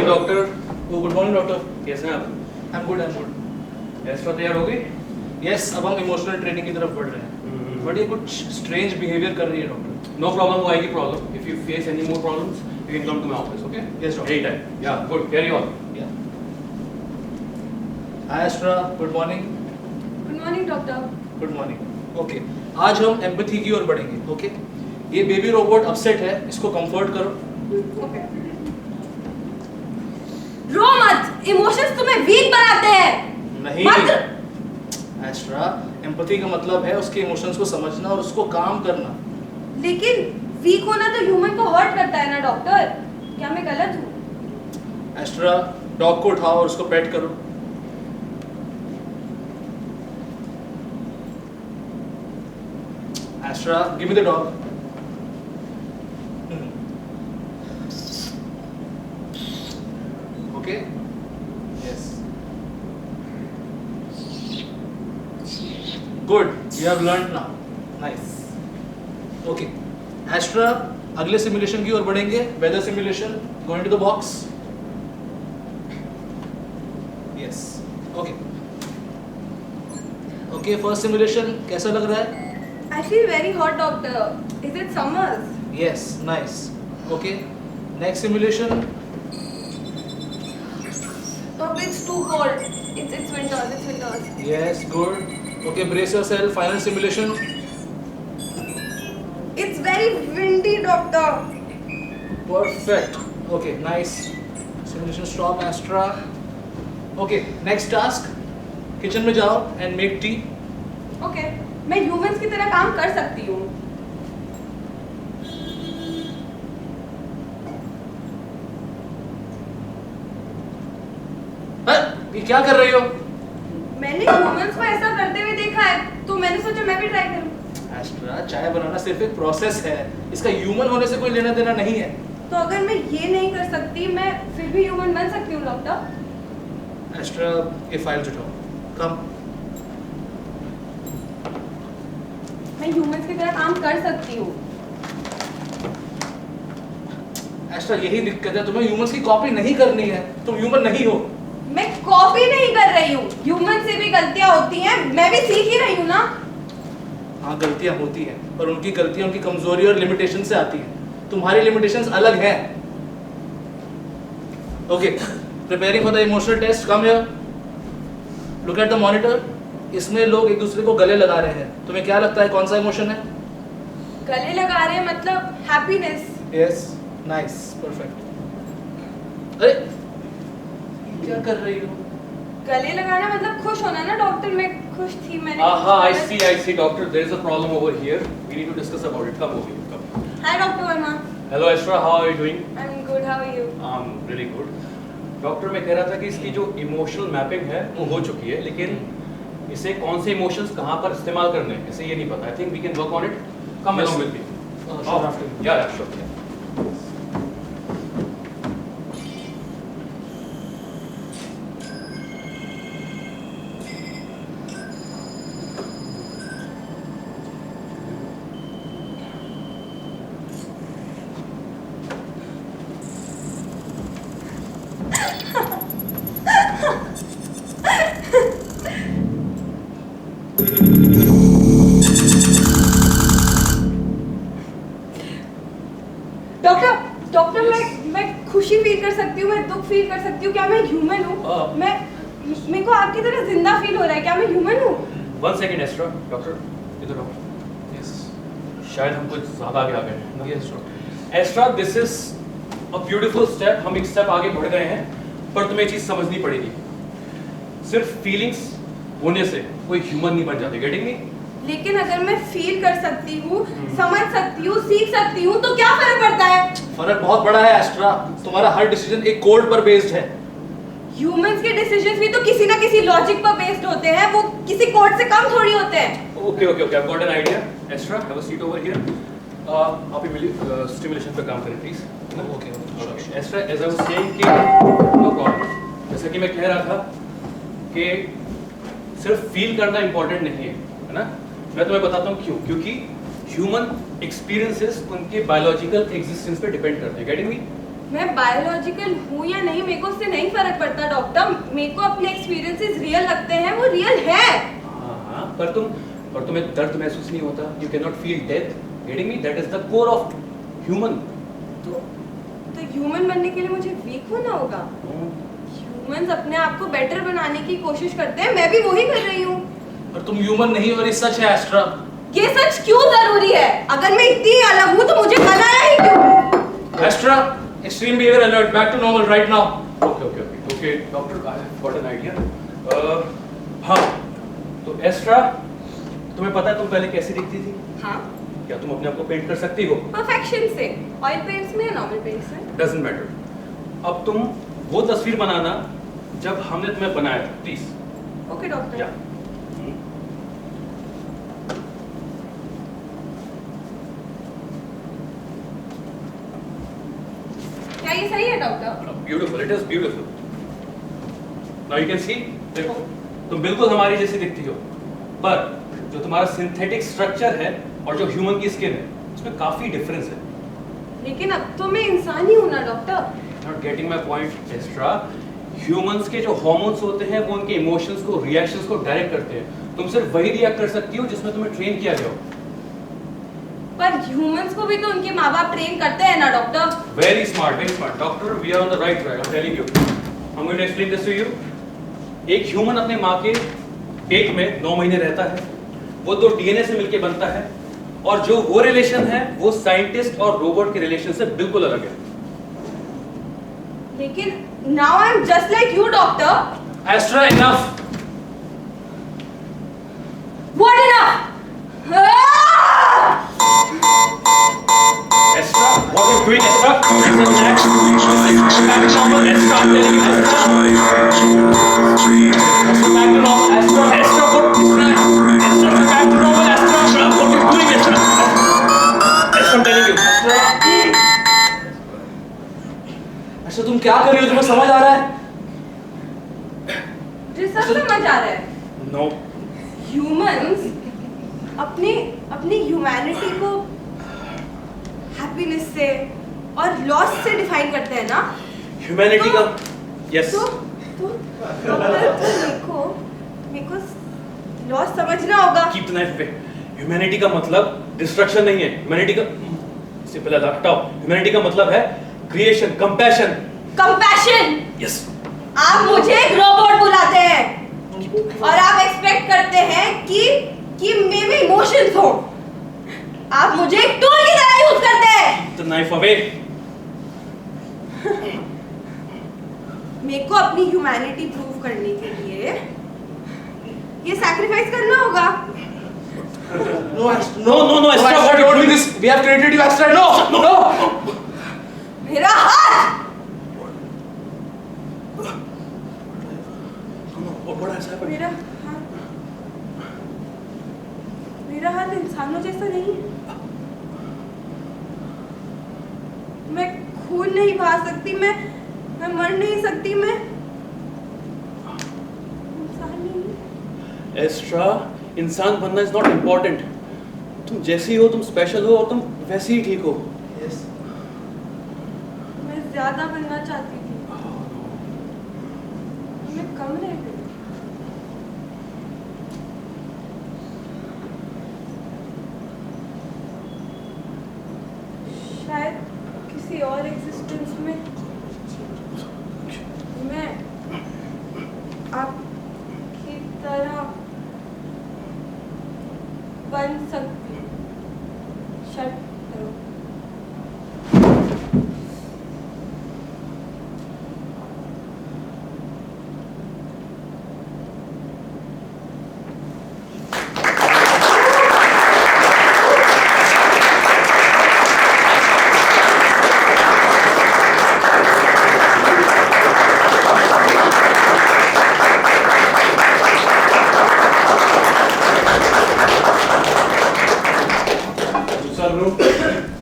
Morning doctor. Good morning doctor. कैसे हैं आप? आई एम गुड। एस्ट्रा तैयार हो गई? यस, अब हम इमोशनल ट्रेनिंग की तरफ बढ़ रहे हैं। बट ये कुछ स्ट्रेंज बिहेवियर कर रही है डॉक्टर। नो प्रॉब्लम, वो आएगी problem. If you face any more problems you can come to my office, okay? Yes, doctor. Any time. Yeah good, carry on. Hi Astra, good morning. Good morning doctor. Good morning. Okay, आज हम empathy की ओर बढ़ेंगे। Okay, ये baby robot upset है, इसको comfort करो। Okay. रो मत, इमोशंस तुम्हें वीक बनाते हैं। नहीं मत। एस्ट्रा, एम्पैथी का मतलब है उसके इमोशंस को समझना और उसको काम करना। लेकिन वीक होना तो ह्यूमन को हर्ट करता है ना डॉक्टर, क्या मैं गलत हूँ? एस्ट्रा, डॉग को उठाओ और उसको पेट करो। Astra, give me the dog. Okay, yes, good, you have learned now. Nice. Okay Astra, अगले सिमुलेशन की ओर बढ़ेंगे। Weather simulation, go into the box. Yes, okay. Okay, first simulation कैसा लग रहा है? I feel very hot, doctor. Is it summers? Yes, nice. Okay, next simulation. Doctor, it's too cold. It's winters. It's winters. Yes, good. Okay, brace yourself. Final simulation. It's very windy, doctor. Perfect. Okay, nice. Simulation stop, Astra. Okay, next task. Kitchen में जाओ and make tea. Okay, मैं humans की तरह काम कर सकती हूँ। ये क्या कर रही हो? मैंने ह्यूमंस को ऐसा करते हुए देखा है, तो मैंने सोचा मैं भी ट्राई करूँ। एस्ट्रा, चाय बनाना सिर्फ एक प्रोसेस है, इसका ह्यूमन होने से कोई लेना देना नहीं है। तो अगर मैं ये नहीं कर सकती, मैं फिर भी ह्यूमन बन सकती हूँ डॉक्टर? एस्ट्रा, ये फाइल उठाओ। कम। मैं ह्यूमंस की तरह काम कर सकती हूँ। एस्ट्रा, यही दिक्कत है, तुम्हें ह्यूमंस की कॉपी नहीं करनी है, तुम ह्यूमन नहीं हो। मैं कॉपी नहीं कर रही हूँ, ह्यूमन से भी गलतियाँ होती हैं, मैं भी सीख ही रही हूँ ना। हाँ, गलतियां होती हैं, पर उनकी गलतियां उनकी कमजोरी और लिमिटेशन से आती हैं। तुम्हारी लिमिटेशंस अलग हैं। Okay, preparing for the emotional test, come here, look at the monitor. इसमें लोग एक दूसरे को गले लगा रहे हैं, तुम्हें क्या लगता है कौन सा इमोशन है? गले लगा रहे हैं मतलब हैप्पीनेस। Yes, nice, perfect. अरे क्या कर रही हो? गले लगाना मतलब खुश होना ना डॉक्टर, मैं खुश थी, मैंने I see doctor, there is a problem over here. We need to discuss about it. Come over here, come. Hi doctor Verma. Hello Astra, how are you doing? I am good, how are you? I'm really good. Doctor, मैं कह रहा था कि इसकी जो emotional mapping है वो हो चुकी है, लेकिन इसे कौन से इमोशंस कहाँ पर इस्तेमाल करने हैं इसे ये नहीं पता। I think we can work on it. Come Yes. along with me. Sure, after you. Yeah, sure. Doctor, मैं खुशी फील कर सकती हूँ, मैं दुख फील कर सकती हूँ, क्या मैं ह्यूमन हूँ? मेरे को आपकी तरह जिंदा फील हो रहा है, क्या मैं ह्यूमन हूँ? One second, Astra. डॉक्टर, इधर आओ। यस, शायद हम कुछ ज़्यादा आगे आ गए हैं। Yes, Astra, this is a beautiful step. हम एक स्टेप आगे बढ़ गए हैं, पर तुम्हें चीज समझनी पड़ेगी। सिर्फ फीलिंग्स होने से कोई ह्यूमन नहीं बन जाते। Getting me? लेकिन अगर मैं फील कर सकती हूँ, समझ सकती हूँ, सीख सकती हूँ, तो क्या फर्क पड़ता है? फर्क बहुत बड़ा है एस्ट्रा। तुम्हारा हर डिसीजन एक कोड पर बेस्ड है। ह्यूमंस के डिसीजंस भी तो किसी ना किसी लॉजिक पर बेस्ड होते हैं, वो किसी कोड से कम थोड़ी होते हैं। Okay, I've got an idea. Astra, have a seat over here. आप ही मिलिए, स्टिमुलेशन पे काम करें please. Okay, Astra, as I was saying कि no problem. जैसा कि मैं कह रहा था कि सिर्फ फील करना इम्पोर्टेंट नहीं है ना? मैं तुम्हें बताता हूँ क्यों। क्योंकि ह्यूमन एक्सपीरियंसेस उनके बायोलॉजिकल एग्जिस्टेंस पे डिपेंड करते हैं। Getting me? मैं बायोलॉजिकल हूँ या नहीं मेरे को उससे नहीं फर्क पड़ता डॉक्टर। मेरे को अपने एक्सपीरियंसेस रियल लगते हैं, वो रियल है। हाँ, पर तुम्हें दर्द महसूस नहीं होता? You can not feel death. Getting me? That is the core of human. तो ह्यूमन बनने के लिए मुझे वीक होना होगा? ह्यूमंस अपने आप को बेटर बनाने की कोशिश करते हैं, मैं भी वही कर रही हूँ। पर तुम ह्यूमन नहीं हो और ये सच है एस्ट्रा। ये सच क्यों जरूरी है? अगर मैं इतनी अलग हूँ तो मुझे बनाना ही क्यों? Astra, extreme behavior alert, back to normal right now. Okay, doctor, I have got an idea. हाँ, तो एस्ट्रा, तुम्हें पता है तुम पहले कैसी दिखती थी? हाँ, क्या तुम अपने आप को पेंट कर सकती हो? परफेक्शन से। ऑयल पेंट्स में या नॉर्मल पेंट्स में? Doesn't matter. अब तुम वो तस्वीर बनाना जब हमने तुम्हें बनाया था, प्लीज। Okay doctor. या क्या ये सही है doctor? Beautiful, it is beautiful. Now you can see, देखो तुम बिल्कुल हमारी जैसी दिखती हो, पर जो तुम्हारा सिंथेटिक स्ट्रक्चर है और जो ह्यूमन की स्किन है उसमें काफी डिफरेंस है। लेकिन अब तो मैं इंसान ही हूं ना doctor. Not getting my point Astra. Humans के जो हार्मोन्स होते हैं वो उनके इमोशंस को, रिएक्शंस को डायरेक्ट करते हैं। तुम सिर्फ वही रिएक्ट कर सकती हो जिसमें तुम्हें ट्रेन किया गया हो। पर ह्यूमंस को भी तो उनके माँ बाप ट्रेन करते हैं ना doctor. Very smart doctor, we are on the right track. I am telling you, I am going to explain this to you. एक ह्यूमन अपने माँ के पेट में 9 महीने रहता है, वो 2 डीएनए से मिलके बनता है, और जो वो रिलेशन है वो साइंटिस्ट और रोबोट के रिलेशन से बिल्कुल अलग है। लेकिन now I am just like you doctor. Astra, enough. What enough? Estra, what are you doing, Estra? Relax. Back to normal, Estra. I'm telling you, Estra. Back to normal, Estra. Estra, what? Estra, back to normal, Estra. What are you doing, Estra? Estra, I'm telling you, Estra. Astra, तुम क्या कर रही हो? तुम्हें समझ आ रहा है? मुझे सब समझ आ रहा है। No. ह्यूमंस अपनी ह्यूमैनिटी को हैप्पीनेस से और लॉस से डिफाइन करते हैं ना? Humanity का, yes. तो मेरे को लॉस समझना होगा। Keep the knife away. Humanity का मतलब डिस्ट्रक्शन नहीं है। Humanity का सिंपल है, हटाओ। Humanity का मतलब है क्रिएशन, कंपैशन। कंपैशन? Yes. आप मुझे एक रोबोट बुलाते हैं और आप एक्सपेक्ट करते हैं कि मेरे इमोशंस हो। आप मुझे एक टूल की तरह यूज करते हैं। Keep the knife away. मेरे को अपनी ह्यूमैनिटी प्रूव करने के लिए ये सैक्रिफाइस करना होगा। No, Astra, No, Estra, Astra, what are you don't do doing? this. We have created you, Astra. No. मेरा हाथ! What has happened? मेरा हाथ इंसानों जैसा नहीं है। मैं खून नहीं बहा सकती, मैं मर नहीं सकती, मैं इंसान नहीं। एस्ट्रा, इंसान बनना इज नॉट इम्पोर्टेंट। तुम जैसी हो, तुम स्पेशल हो, और तुम वैसे ही ठीक हो। Yes. मैं ज्यादा बनना चाहती थी, मैं कम रह गई। शायद किसी और एग्जिस्टेंस में मैं आपकी तरह बन सकती। शट